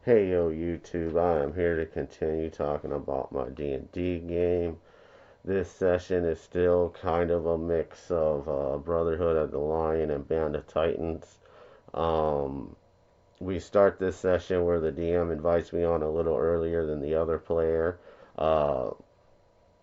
Hey yo YouTube, I am here to continue talking about my D&D game. This session is still kind of a mix of Brotherhood of the Lion and Band of Titans. Um, we start this session where the DM invites me on a little earlier than the other player. Uh,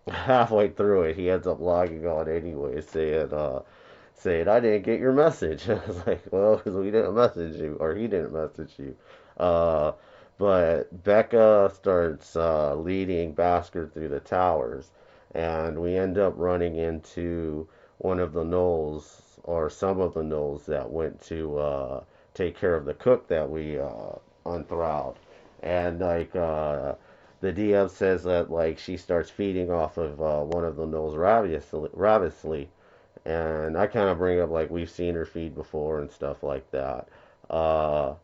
Halfway through it, he ends up logging on anyway, saying I didn't get your message. I was like, well, because we didn't message you, or he didn't message you. Uh, but Becca starts leading Bhaskar through the towers, and we end up running into one of the gnolls, or some of the gnolls that went to take care of the cook that we unthralled. And the DM says that like she starts feeding off of one of the gnolls ravenously, and I kind of bring up like we've seen her feed before and stuff like that. Uh,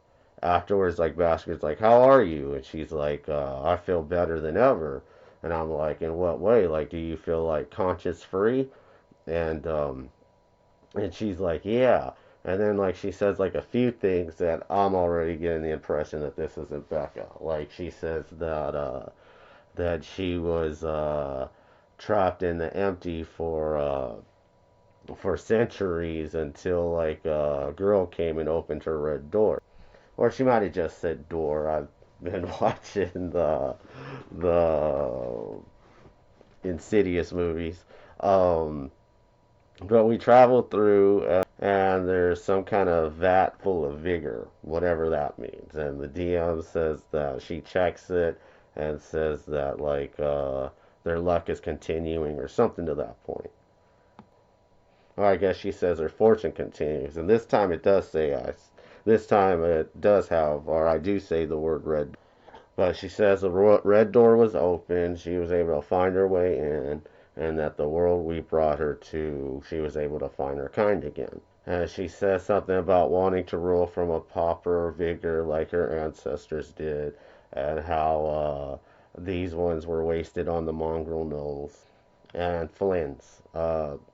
Afterwards, like Basker's like, "How are you?" And she's like, "I feel better than ever." And I'm like, "In what way? Like, do you feel like conscious free?" And and she's like, "Yeah." And then like she says like a few things that I'm already getting the impression that this isn't Becca. Like she says that she was trapped in the empty for centuries until like a girl came and opened her red door. Or she might have just said door. I've been watching the Insidious movies. Um, but we travel through, and there's some kind of vat full of vigor, whatever that means. And the DM says that she checks it and says that their luck is continuing or something to that point. Or I guess she says her fortune continues. And this time it does say ice. This time it does have, or I do say the word red. But she says the red door was open. She was able to find her way in, and that the world we brought her to, she was able to find her kind again. And she says something about wanting to rule from a pauper vigor like her ancestors did, and how these ones were wasted on the mongrel gnolls and Flynn's.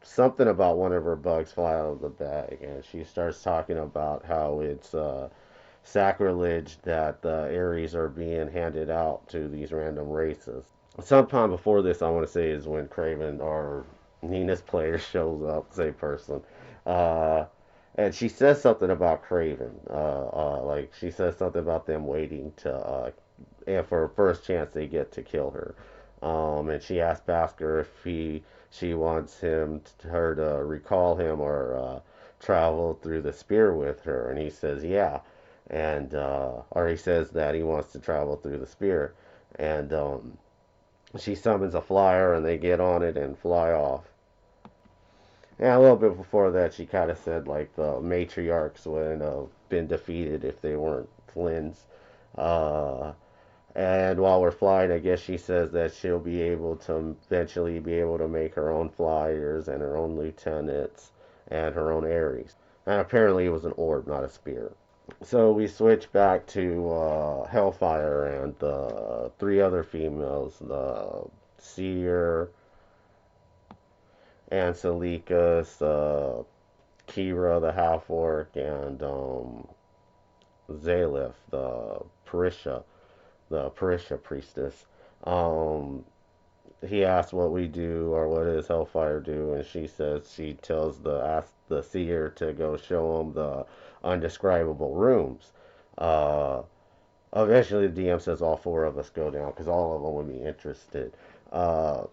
Something about one of her bugs fly out of the bag, and she starts talking about how it's sacrilege that the Aries are being handed out to these random races. Sometime before this, I want to say, is when Craven or Nina's player shows up, same person. Uh, and she says something about Craven. Like, she says something about them waiting to, and for a first chance they get to kill her. And she asks Basker if she wants her to recall him or travel through the spear with her, and he says yeah, and or he says that he wants to travel through the spear, and she summons a flyer, and they get on it and fly off. And a little bit before that, she kind of said like the matriarchs wouldn't have been defeated if they weren't Flynn's. Uh, And while we're flying, I guess she says that she'll be able to eventually be able to make her own flyers and her own lieutenants and her own Ares. And apparently it was an orb, not a spear. So we switch back to Hellfire and the three other females, the Seer, Angelikas, Kira, the half orc, and Zalith, the Parisha priestess. Um, he asks what we do or what does Hellfire do, and she says she tells the seer to go show him the undescribable rooms. Uh, Eventually, the DM says all four of us go down because all of them would be interested. Uh,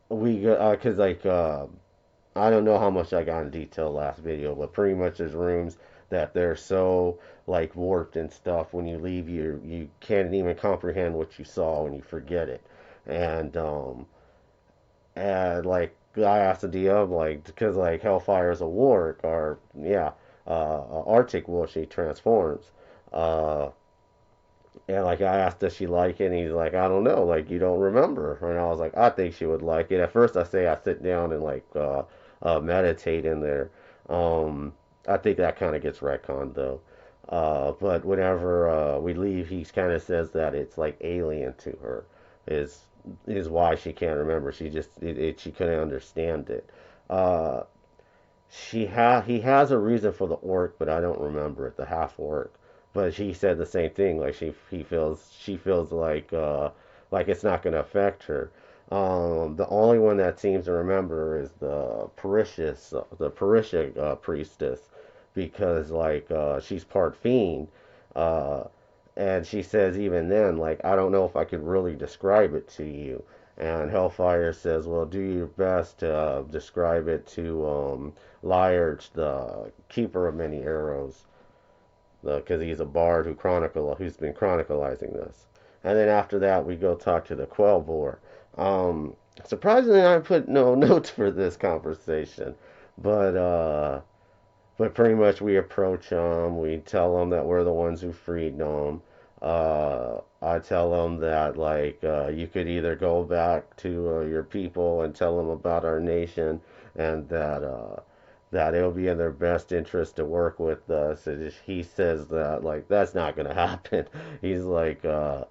we because I don't know how much I got in detail last video, but pretty much there's rooms that they're so like warped and stuff. When you leave, you can't even comprehend what you saw when you forget it. And like I asked the DM like because like Hellfire is a warg or yeah, Arctic wolf she transforms. Uh, and like I asked does she like it, and he's like I don't know, like you don't remember. And I was like I think she would like it. At first I say I sit down and like meditate in there. Um, I think that kind of gets retconned though. But whenever we leave, he kind of says that it's like alien to her. Is is why she can't remember. She just she couldn't understand it. Uh, he has a reason for the orc, but I don't remember it. The half orc. but she said the same thing. Like she feels like it's not going to affect her. The only one that seems to remember is the Parisha priestess, because she's part fiend, uh, and she says even then, like, I don't know if I could really describe it to you. And Hellfire says, well, do your best to describe it to Lyarch, the keeper of many arrows, because he's a bard who's been chronicalizing this. And then after that, we go talk to the Quellbore. Surprisingly, I put no notes for this conversation, but pretty much we approach them. We tell them that we're the ones who freed them. I tell them that you could either go back to your people and tell them about our nation, and that it'll be in their best interest to work with us. And he says that that's not going to happen. He's like the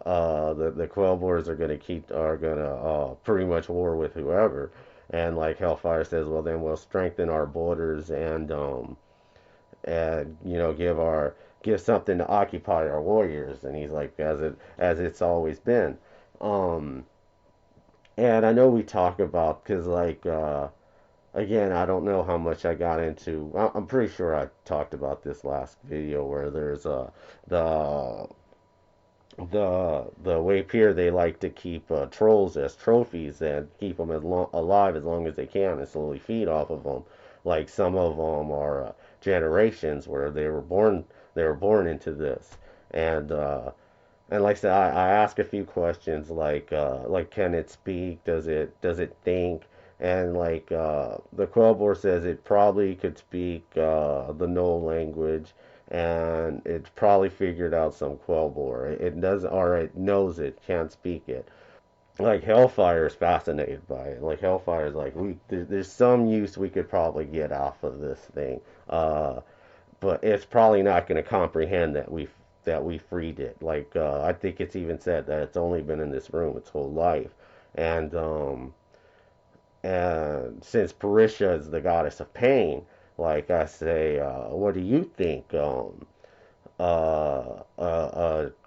Quellbores are gonna pretty much war with whoever. And like Hellfire says, well then we'll strengthen our borders and give something to occupy our warriors. And he's like, as it's always been. Um, and I know we talk about, because again, I don't know how much I got into. I'm pretty sure I talked about this last video, where there's the the Wapier, they like to keep trolls as trophies and keep them alive as long as they can and slowly feed off of them. Like some of them are generations where they were born into this, and like I said, I ask a few questions like can it speak? Does it think? And the Quellbore says it probably could speak the Null language, and it's probably figured out some Quellbore. It doesn't, or it knows it, can't speak it. Like Hellfire is fascinated by it. Like Hellfire is like, there's some use we could probably get off of this thing. Uh, but it's probably not going to comprehend that we freed it. I think it's even said that it's only been in this room its whole life, and since Parisha is the goddess of pain, like I say, what do you think? A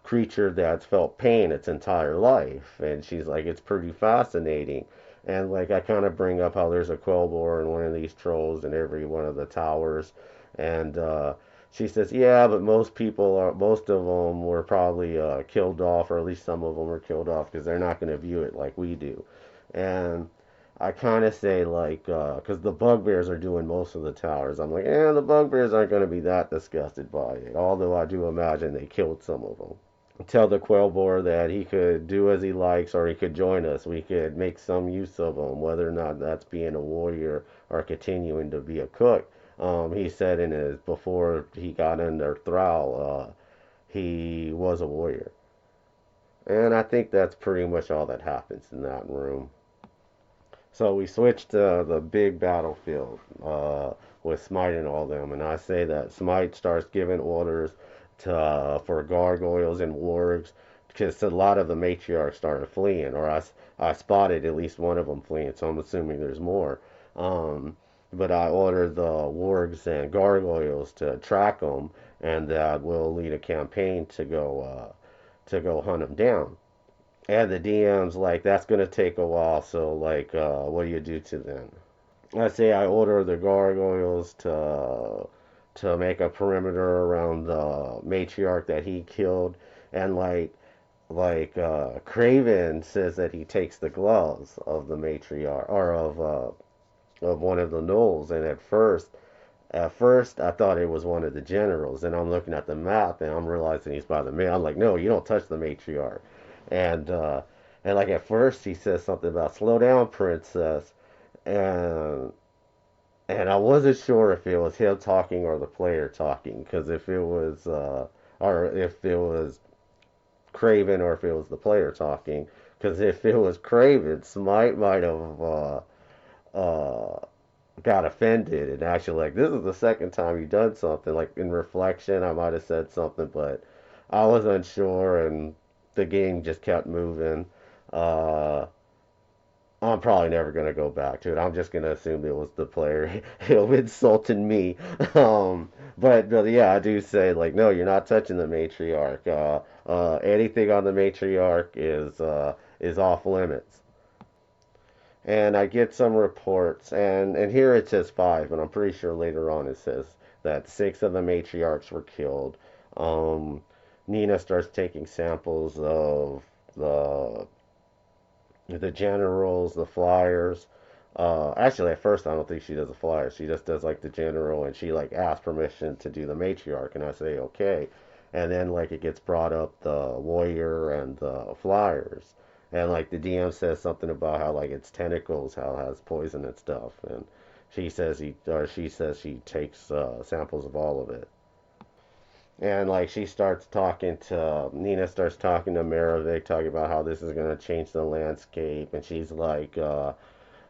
creature that's felt pain its entire life, and she's like, it's pretty fascinating. And like I kind of bring up how there's a Quellbore in one of these trolls in every one of the towers, and she says, yeah, but most of them were probably killed off, or at least some of them were killed off because they're not going to view it like we do. And I kind of say because the bugbears are doing most of the towers. I'm like, the bugbears aren't going to be that disgusted by it. Although I do imagine they killed some of them. Tell the Quellbore that he could do as he likes, or he could join us. We could make some use of him, whether or not that's being a warrior or continuing to be a cook. He said in his before he got under Thrall, he was a warrior, and I think that's pretty much all that happens in that room. So we switched to the big battlefield with Smite and all them, and I say that Smite starts giving orders for gargoyles and wargs, because a lot of the matriarchs started fleeing, or I spotted at least one of them fleeing, so I'm assuming there's more. Um, but I ordered the wargs and gargoyles to track them, and that will lead a campaign to go hunt them down. And the DM's like, that's gonna take a while, so what do you do to them? I say I order the gargoyles to make a perimeter around the matriarch that he killed, and Craven says that he takes the gloves of the matriarch, or of one of the gnolls, and at first I thought it was one of the generals, and I'm looking at the map and I'm realizing he's by the main. I'm like, no, you don't touch the matriarch. And like at first he says something about slow down, princess, and I wasn't sure if it was him talking or the player talking, because if it was or if it was Craven, or if it was the player talking, because if it was Craven, Smite might have uh, got offended and actually like, this is the second time you've done something. Like in reflection, I might have said something, but I was unsure, and the game just kept moving. Uh, I'm probably never gonna go back to it. I'm just gonna assume it was the player who insulted me. But yeah, I do say like, no, you're not touching the matriarch. Anything on the matriarch is off limits. And I get some reports, and here it says five, but I'm pretty sure later on it says that six of the matriarchs were killed. Um, Nina starts taking samples of the the generals, the flyers. Actually, at first, I don't think she does the flyers. She just does like the general, and she like asks permission to do the matriarch, and I say okay. And then like it gets brought up the warrior and the flyers, and like the DM says something about how like its tentacles, how it has poison and stuff, and she says she takes samples of all of it. And like she starts talking to Nina starts talking to Maravik, talking about how this is gonna change the landscape, and she's like the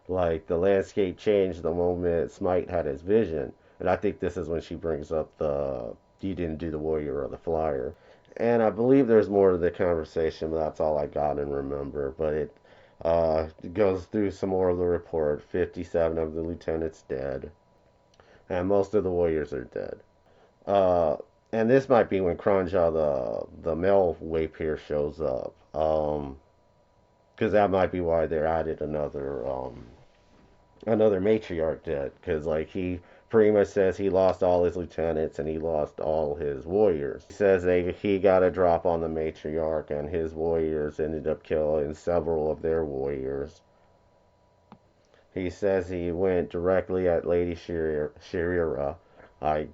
landscape changed the moment Smite had his vision, and I think this is when she brings up the you didn't do the warrior or the flyer, and I believe there's more to the conversation, but that's all I got and remember. But it goes through some more of the report. 57 of the lieutenants dead, and most of the warriors are dead. Uh, and this might be when Kronja, the male Wapier, shows up. Because that might be why they added another matriarch dead. Because like he pretty much says he lost all his lieutenants and he lost all his warriors. He says he got a drop on the matriarch and his warriors ended up killing several of their warriors. He says he went directly at Lady Shirira. I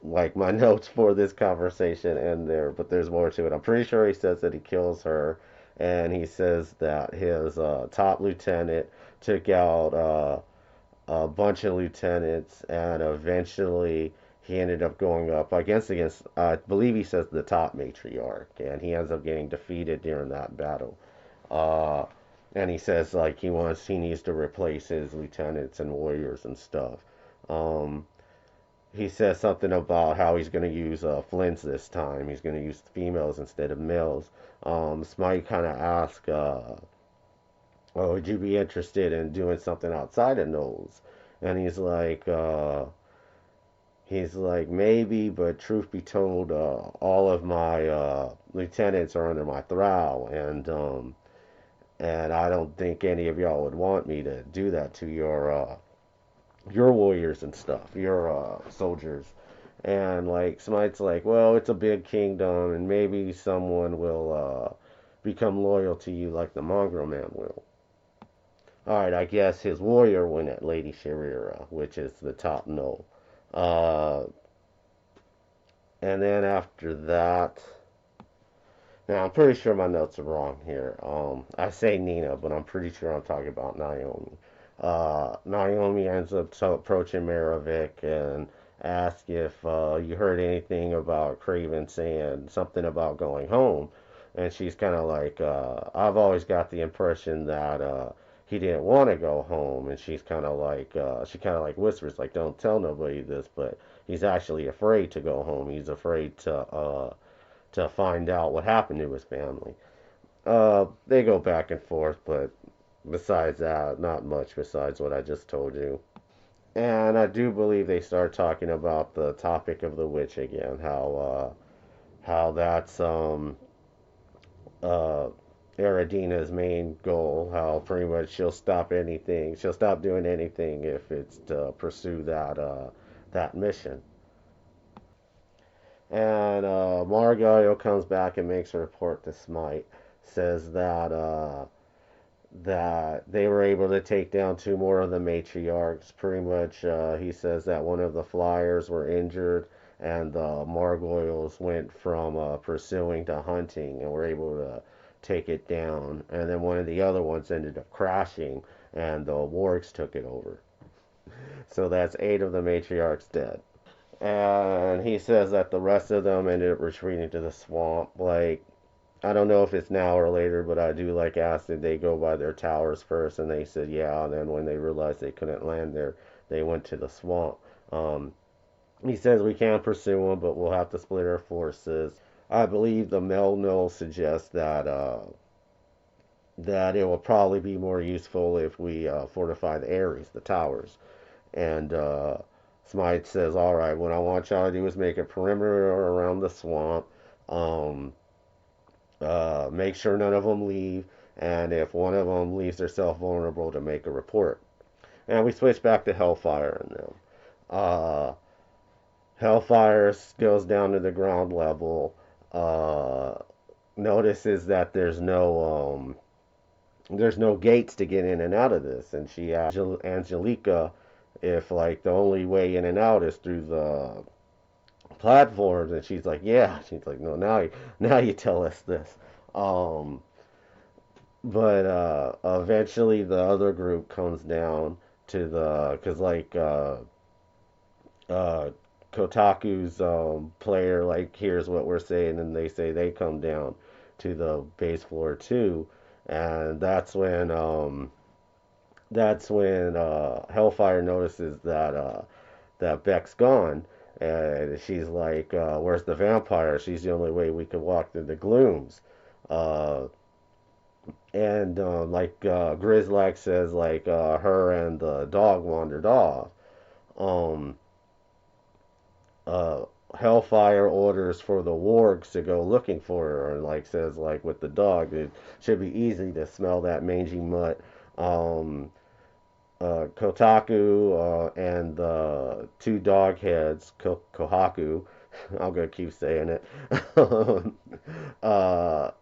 like my notes for this conversation end there, but there's more to it. I'm pretty sure he says that he kills her, and he says that his top lieutenant took out a bunch of lieutenants, and eventually he ended up going up against I believe he says the top matriarch, and he ends up getting defeated during that battle. Uh, and he says like he needs to replace his lieutenants and warriors and stuff. Um, he says something about how he's going to use flints this time. He's going to use females instead of males. Smite kind of asks, "Oh, would you be interested in doing something outside of Knowles?" And he's like maybe, but truth be told, all of my lieutenants are under my thrall, and I don't think any of y'all would want me to do that to your warriors and stuff, your soldiers. And like Smite's like, well, it's a big kingdom, and maybe someone will become loyal to you like the Mongrel Man will. All right, I guess his warrior went at Lady Shirira, which is the top no. Uh, and then after that, now I'm pretty sure my notes are wrong here. I say Nina, but I'm pretty sure I'm talking about Naomi. Naomi ends up approaching Maravik and asks if you heard anything about Craven saying something about going home. And she's kind of like, I've always got the impression that he didn't want to go home. And she's kind of like, she kind of like whispers, like, don't tell nobody this, but he's actually afraid to go home. He's afraid to find out what happened to his family. They go back and forth, but besides that, not much besides what I just told you. And I do believe they start talking about the topic of the witch again, how that's uh Eridina's main goal, how pretty much she'll stop doing anything if it's to pursue that mission. And Margallo comes back and makes a report to Smite, says that they were able to take down two more of the matriarchs. Pretty much, he says that one of the flyers were injured, and the Margoyles went from pursuing to hunting, and were able to take it down. And then one of the other ones ended up crashing, and the wargs took it over. So that's eight of the matriarchs dead. And he says that the rest of them ended up retreating to the swamp. Like, I don't know if it's now or later, but I do like ask did they go by their towers first, and they said yeah. And then when they realized they couldn't land there, they went to the swamp. Um, he says we can pursue them, but we'll have to split our forces. I believe the Melno suggests that it will probably be more useful if we fortify the areas, the towers, and Smite says, "All right, what I want y'all to do is make a perimeter around the swamp. Um, make sure none of them leave, and if one of them leaves themselves vulnerable, to make a report." And we switch back to Hellfire and them. Uh, Hellfire goes down to the ground level. Uh, Notices that there's no gates to get in and out of this, and she asks Angelica if like the only way in and out is through the platforms, and she's like, yeah. She's like, no, now you tell us this. Um, but eventually the other group comes down to the because uh, Kotaku's player like hears what we're saying, and they say they come down to the base floor too, and that's when Hellfire notices that Beck's gone, and she's like, "Where's the vampire? She's the only way we can walk through the glooms." Uh, and Grizzlack says, her and the dog wandered off. Um, uh, Hellfire orders for the wargs to go looking for her, and like says like with the dog, it should be easy to smell that mangy mutt. Um, Kotaku and the two dog heads, Kohaku, I'm gonna keep saying it,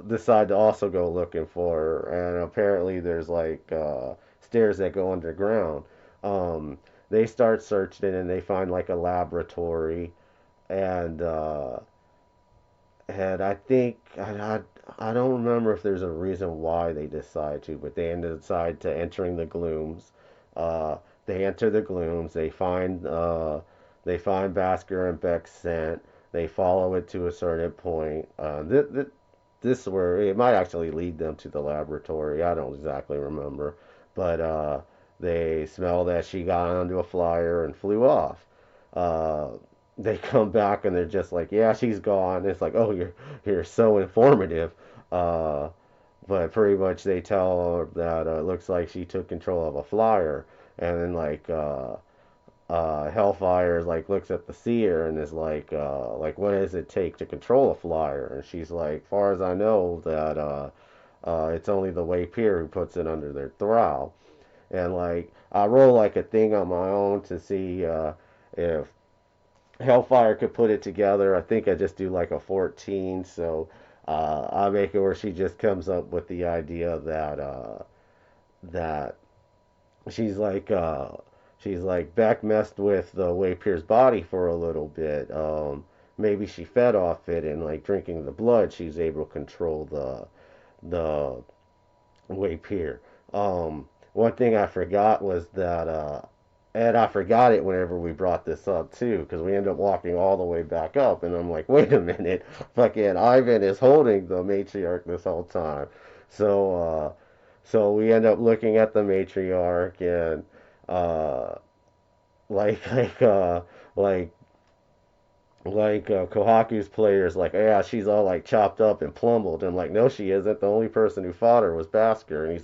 decide to also go looking for her, and apparently there's stairs that go underground. Um, they start searching and they find like a laboratory, and I think I don't remember if there's a reason why they decide to, but they decide to entering the glooms. Uh, they enter the glooms. They find Basker and Beck's scent. They follow it to a certain point. This where it might actually lead them to the laboratory. I don't exactly remember, but they smell that she got onto a flyer and flew off. Uh, they come back and they're just like, yeah, she's gone. It's like, oh, you're so informative. Uh, but pretty much they tell her that it looks like she took control of a flyer, and then Hellfire like looks at the seer and is like what does it take to control a flyer? And she's like, far as I know, that it's only the Wapier who puts it under their thrall. And like I roll like a thing on my own to see if Hellfire could put it together. I think I just do like a 14, so I make it where she just comes up with the idea that she's like Beck messed with the Wapier's body for a little bit. Maybe she fed off it, and like drinking the blood, she's able to control the Wapier. One thing I forgot was that and I forgot it whenever we brought this up too, because we ended up walking all the way back up, and I'm like, wait a minute, fucking Ivan is holding the matriarch this whole time. So, so we end up looking at the matriarch, and uh, like, like, uh, like Kohaku's players like, yeah, she's all like chopped up and plumbled. And I'm like, no, she isn't. The only person who fought her was Basker. And he's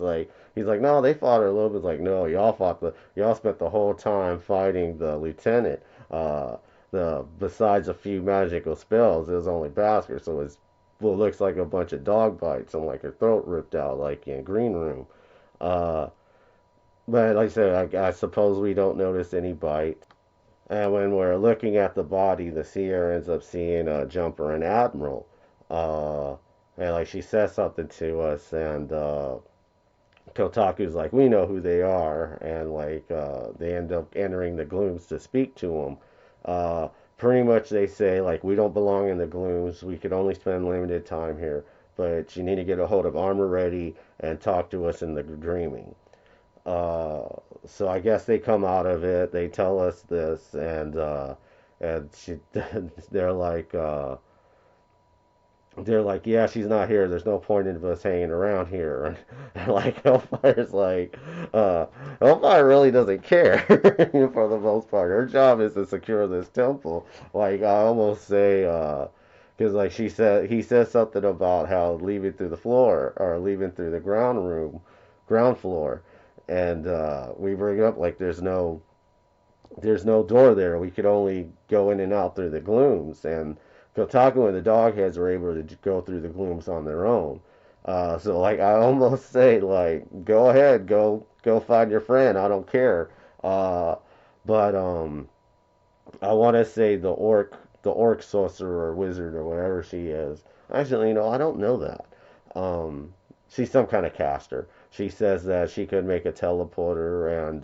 like, no, they fought her a little bit. Like, no, y'all spent the whole time fighting the lieutenant. Uh, the besides a few magical spells, it was only Basker. So it's what looks like a bunch of dog bites and like her throat ripped out, like in Green Room. Uh, but like I said, I suppose we don't notice any bite. And when we're looking at the body, the seer ends up seeing a Jumper and Admiral. Uh, and like she says something to us, and Kotaku's like, we know who they are, and they end up entering the glooms to speak to them. Pretty much they say like, we don't belong in the glooms. We could only spend limited time here, but you need to get a hold of Armor Ready and talk to us in the dreaming. Uh, so I guess they come out of it. They tell us this, and she, they're like, uh, they're like, yeah, she's not here. There's no point in us hanging around here. And like Hellfire's like, uh, Hellfire really doesn't care for the most part. Her job is to secure this temple. Like I almost say, because like he says something about how leaving through the floor or leaving through the ground floor, and we bring up like there's no door there. We could only go in and out through the glooms. And Kotaku and the Dogheads were able to go through the glooms on their own. So like I almost say like go ahead, go find your friend. I don't care. Uh, but I want to say the orc sorcerer or wizard or whatever she is. Actually, I don't know that. Um, she's some kind of caster. She says that she could make a teleporter and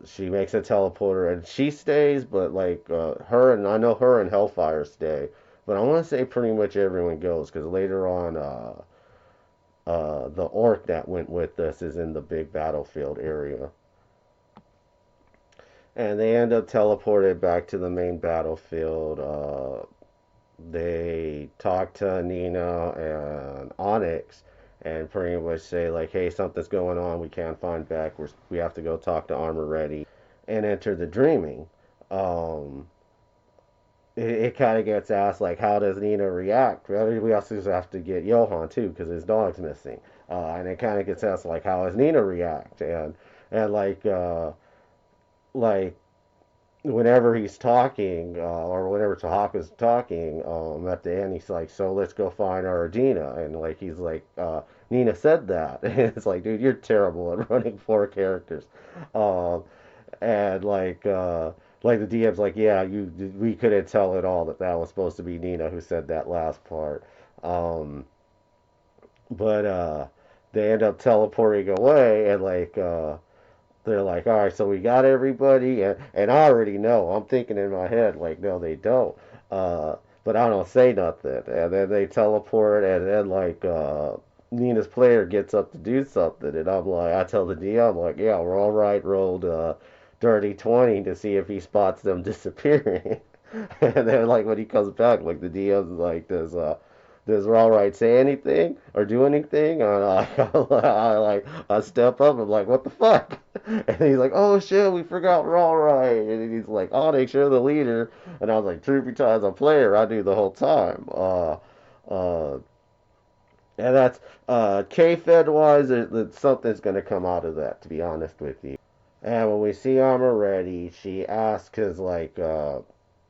she makes a teleporter and she stays, but like her and I know her and Hellfire stay, but I want to say pretty much everyone goes because later on, the orc that went with us is in the big battlefield area, and they end up teleported back to the main battlefield. They talk to Nina and Onyx and pretty much say like, "Hey, something's going on. We can't find Beck. We have to go talk to Armor Ready," and enter the dreaming. Um, it kind of gets asked like, how does Nina react? Well, we also have to get Johan too because his dog's missing, and it kind of gets asked like, how does Nina react? And like whenever he's talking, or whenever Tahaka's talking, at the end, he's like, "So let's go find our Adina," and like he's like, "Nina said that," and it's like, dude, you're terrible at running four characters, um, and like the DM's like, "Yeah, we couldn't tell at all that that was supposed to be Nina who said that last part," um, but they end up teleporting away, and they're like, all right, so we got everybody, and I already know. I'm thinking in my head, like, no, they don't. Uh, but I don't say nothing. And then they teleport, and then, Nina's player gets up to do something, and I'm like, I tell the DM, I'm like, yeah, we're all right, rolled dirty 20 to see if he spots them disappearing. And then, like, when he comes back, like, the DM's like, does Raw Right say anything or do anything? And I step up. I'm like, what the fuck? And he's like, oh shit, we forgot Raw Right. And he's like, Onyx, you're the leader. And I was like, truth be told, as a player, I do the whole time. Uh, and that's K-Fed wise, something's gonna come out of that. To be honest with you. And when we see Armor Ready, she asks, cause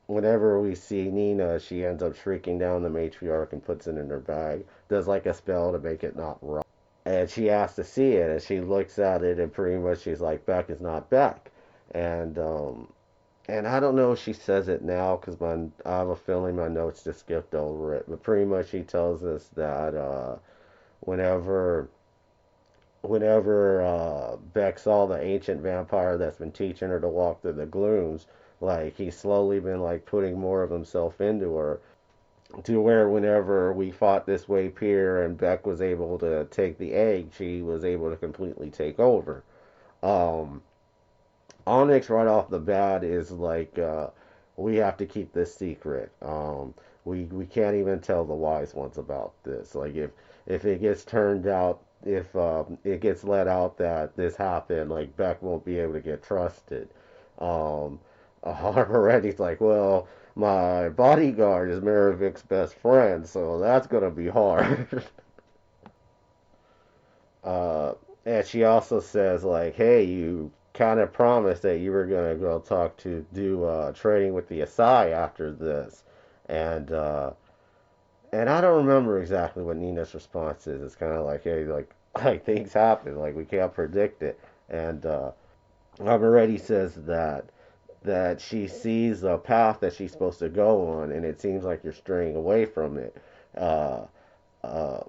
whenever we see Nina, she ends up shrieking down the matriarch and puts it in her bag. Does like a spell to make it not rot. And she asks to see it, and she looks at it, and pretty much she's like, "Beck is not Beck." And and I don't know if she says it now because I have a feeling my notes just skipped over it. But pretty much she tells us that whenever Beck saw the ancient vampire that's been teaching her to walk through the glooms, like he's slowly been like putting more of himself into her to where whenever we fought this way Pier and Beck was able to take the egg, she was able to completely take over. Um, Onyx right off the bat is like, we have to keep this secret. We can't even tell the wise ones about this. Like if it gets turned out, if it gets let out that this happened, like Beck won't be able to get trusted. Um, Already's like, well, my bodyguard is Maravic's best friend, so that's gonna be hard. uh, and she also says like, hey, you kind of promised that you were gonna go talk to do trading with the Asai after this, and and I don't remember exactly what Nina's response is. It's kind of like, hey, like things happen, like we can't predict it, and Already says that she sees a path that she's supposed to go on, and it seems like you're straying away from it. Uh, uh,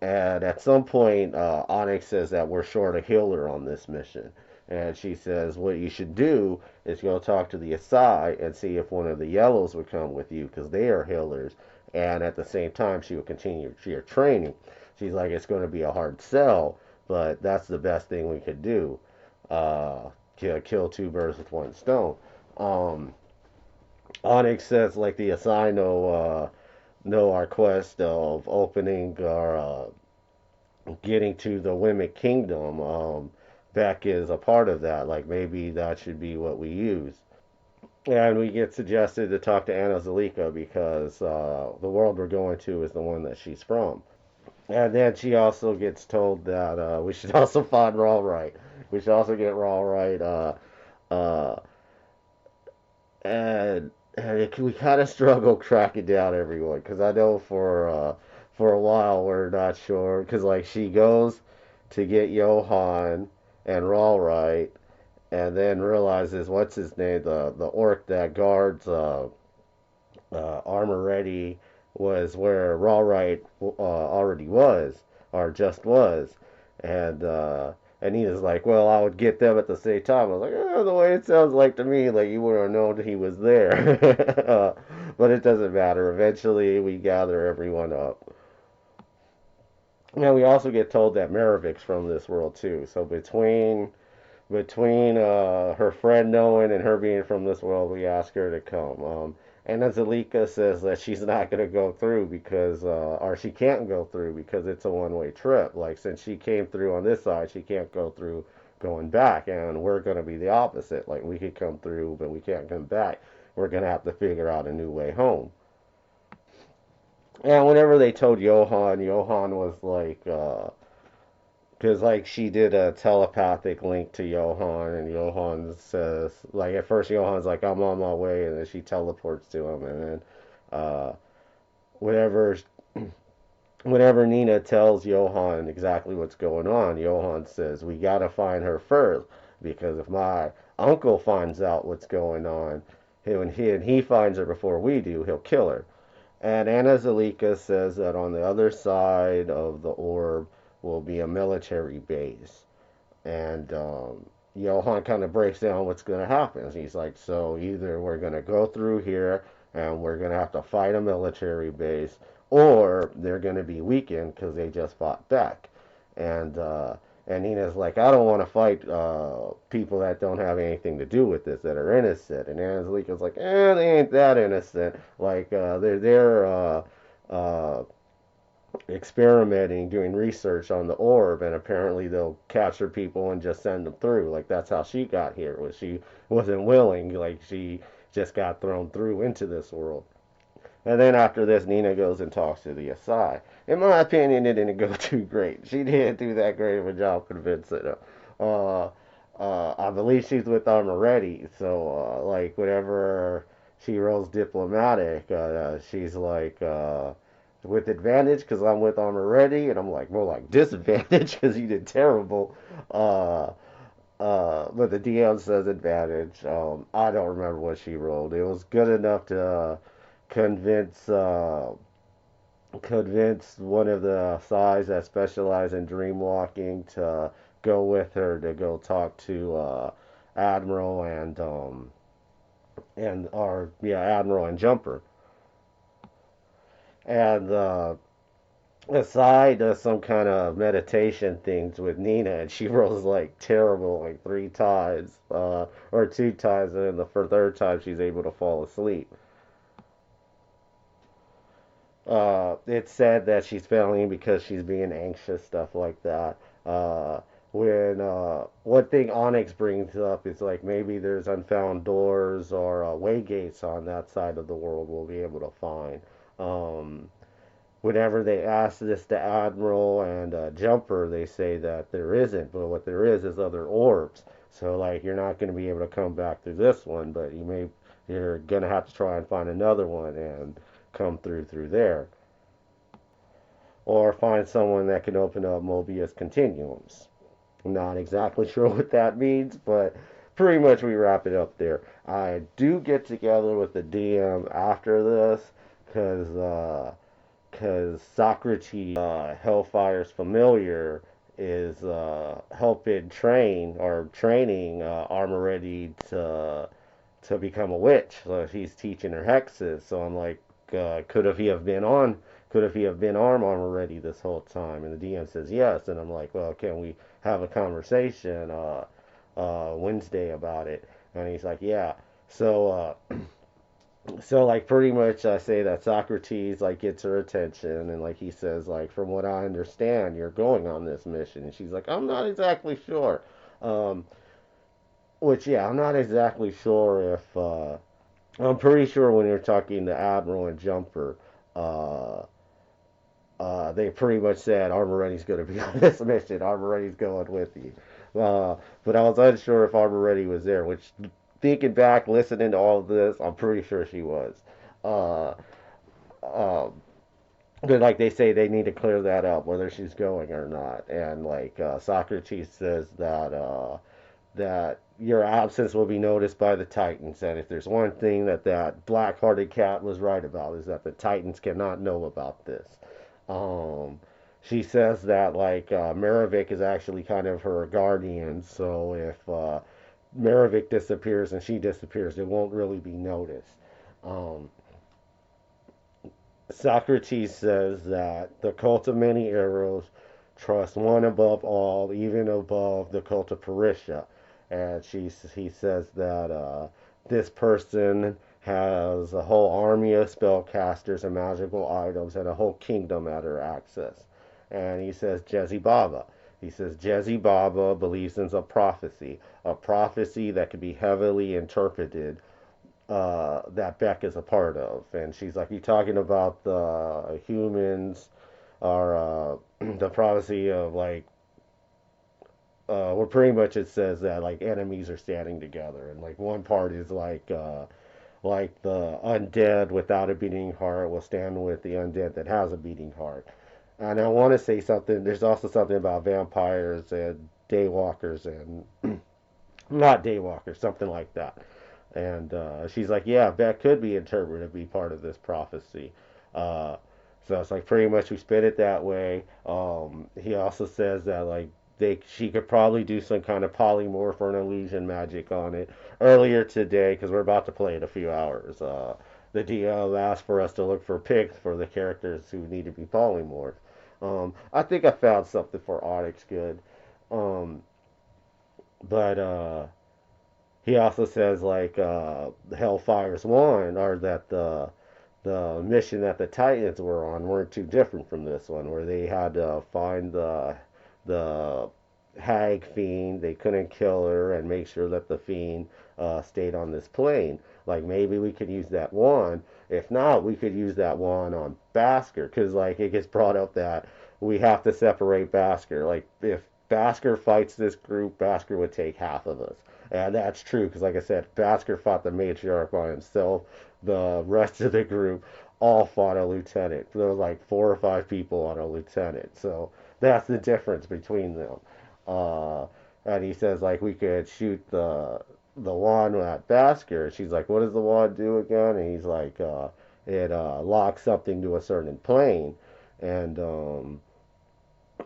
and at some point, Onyx says that we're short a healer on this mission. And she says, what you should do is go talk to the Asai and see if one of the Yellows would come with you because they are healers. And at the same time, she will continue your training. She's like, it's going to be a hard sell, but that's the best thing we could do. Kill two birds with one stone. Um, Onyx says, like, the Asai know our quest of opening our getting to the Wimmick Kingdom. Beck is a part of that. Like maybe that should be what we use. And we get suggested to talk to Anna Zalika because the world we're going to is the one that she's from. And then she also gets told that we should also find Raw Right. we should also get Raw right. Uh, and we kind of struggle tracking down everyone because I know for a while we're not sure because like she goes to get Johan and Raw right, and then realizes what's his name, the orc that guards Armor Ready was where Rawrite already was, or just was, and and he was like, well, I would get them at the same time. I was like, the way it sounds like to me, like you would have known he was there. But it doesn't matter. Eventually, we gather everyone up. Now we also get told that Maravic's from this world too. So between her friend knowing and her being from this world, we ask her to come. And Azalika says that she's not going to go through because, or she can't go through because it's a one-way trip. Like, since she came through on this side, she can't go through going back. And we're going to be the opposite. Like, we could come through, but we can't come back. We're going to have to figure out a new way home. And whenever they told Johan, Johan was like, because like she did a telepathic link to Johan, and Johan says like at first Johan's like I'm on my way, and then she teleports to him, and then uh, whenever whenever Nina tells Johan exactly what's going on, Johan says we gotta find her first because if my uncle finds out what's going on, he finds her before we do, he'll kill her. And Anna Zalika says that on the other side of the orb will be a military base. And Johan kind of breaks down what's going to happen. He's like, so either we're going to go through here and we're going to have to fight a military base, or they're going to be weakened because they just fought back. And and Nina's like, I don't want to fight people that don't have anything to do with this, that are innocent. And Angelica's like, they ain't that innocent. Like they're uh, experimenting, doing research on the orb, and apparently they'll capture people and just send them through. Like that's how she got here. Was she wasn't willing? Like she just got thrown through into this world. And then after this, Nina goes and talks to the Asai. In my opinion, it didn't go too great. She didn't do that great of a job convincing her. Uh, I believe she's with Armoretti, so like whenever she rolls diplomatic, she's like with advantage because I'm with Armoretti, and I'm like more like disadvantage because you did terrible. Uh, but the DM says advantage. I don't remember what she rolled. It was good enough to convince convince one of the Sais that specialize in dream walking to go with her to go talk to Admiral and or yeah Admiral and Jumper. And Asai does some kind of meditation things with Nina, and she rolls like terrible, like three times, or two times, and then the third time she's able to fall asleep. It's said that she's failing because she's being anxious, stuff like that. Uh, when one thing Onyx brings up is like maybe there's unfound doors or way gates on that side of the world we'll be able to find. Um, Whenever they ask this to Admiral and Jumper, they say that there isn't, but what there is other orbs. So like you're not going to be able to come back through this one, but you're going to have to try and find another one and come through there, or find someone that can open up Mobius continuums. I'm not exactly sure what that means, but pretty much we wrap it up there. I do get together with the DM after this because Hellfire's familiar, is helping train or training Armor Ready to become a witch. So he's teaching her hexes. So I'm like, could have he have been on? Could have he have been Armor Ready this whole time? And the DM says yes. And I'm like, well, can we have a conversation Wednesday about it? And he's like, yeah. So so like pretty much I say that Socrates like gets her attention, and like he says like from what I understand you're going on this mission, and she's like I'm not exactly sure. um which yeah, I'm not exactly sure if I'm pretty sure when you're talking to Admiral and Jumper, uh they pretty much said Armoretti going to be on this mission. Armoretti's going with you. uh, but I was unsure if Armor Ready was there. Which, thinking back, listening to all of this, I'm pretty sure she was. Uh, um, but like they say, they need to clear that up whether she's going or not. And like Socrates says that your absence will be noticed by the Titans. And if there's one thing that that black-hearted cat was right about, is that the Titans cannot know about this. Um, she says that like Maravik is actually kind of her guardian, so if Maravik disappears and she disappears, it won't really be noticed. Um, Socrates says that the cult of many arrows trusts one above all, even above the cult of Parisha. And he says that this person has a whole army of spellcasters and magical items and a whole kingdom at her access. And he says Jezi Baba. He says Jezi Baba believes in a prophecy that can be heavily interpreted that Beck is a part of. And she's like, you talking about the humans are the prophecy of like, well, pretty much it says that like enemies are standing together, and like one part is like the undead without a beating heart will stand with the undead that has a beating heart. And I want to say something. There's also something about vampires and daywalkers and not daywalkers, something like that. And she's like, yeah, that could be interpreted to be part of this prophecy. Uh, so it's like pretty much we spin it that way. He also says that like she could probably do some kind of polymorph or an illusion magic on it earlier today because we're about to play in a few hours. The DM asked for us to look for pics for the characters who need to be polymorphed. I think I found something for Onyx good. Um, but he also says like Hellfire's one, or that the mission that the Titans were on weren't too different from this one, where they had to find the hag fiend. They couldn't kill her and make sure that the fiend stayed on this plane. Like maybe we could use that one. If not, we could use that one on Basker, because like it gets brought up that we have to separate Basker. Like if Basker fights this group, Basker would take half of us. And that's true because, like I said, Basker fought the matriarch by himself. The rest of the group all fought a lieutenant. There was like 4 or 5 people on a lieutenant. So that's the difference between them. Uh, and he says like we could shoot the wand at Basker. She's like, "What does the wand do again?" And he's like, "It locks something to a certain plane." And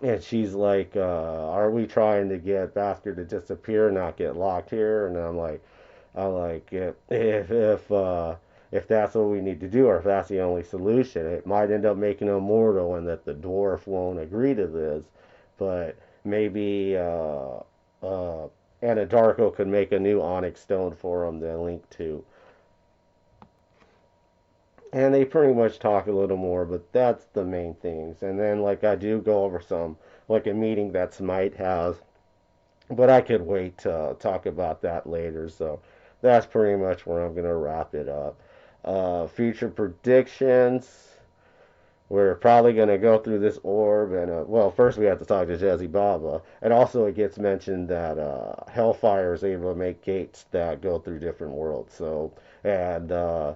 and she's like, "Are we trying to get Basker to disappear, not get locked here?" And I'm like, if that's what we need to do, or if that's the only solution, it might end up making him immortal, and that the dwarf won't agree to this. But maybe Anadarko could make a new onyx stone for him to link to. And they pretty much talk a little more, but that's the main things. And then like I do go over some like a meeting that Smite has, but I could wait to talk about that later. So that's pretty much where I'm gonna wrap it up. Future predictions. We're probably going to go through this orb, and well, first we have to talk to Jezzy Baba, and also it gets mentioned that Hellfire is able to make gates that go through different worlds. So, and uh,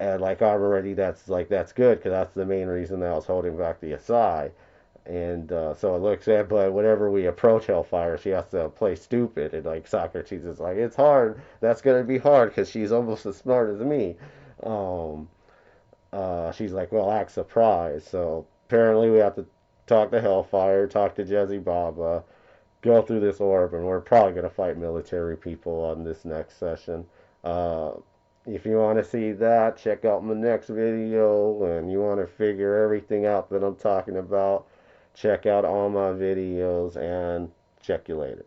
and like already, that's good because that's the main reason that I was holding back the Asai. And so it looks at, but whenever we approach Hellfire, she has to play stupid. And like Socrates is like, it's hard. That's gonna be hard because she's almost as smart as me. Um, she's like, well, act surprised. So apparently we have to talk to Hellfire, talk to Jezzy Baba, go through this orb, and we're probably gonna fight military people on this next session. Uh, if you want to see that, check out my next video, and you want to figure everything out that I'm talking about, check out all my videos, and check you later.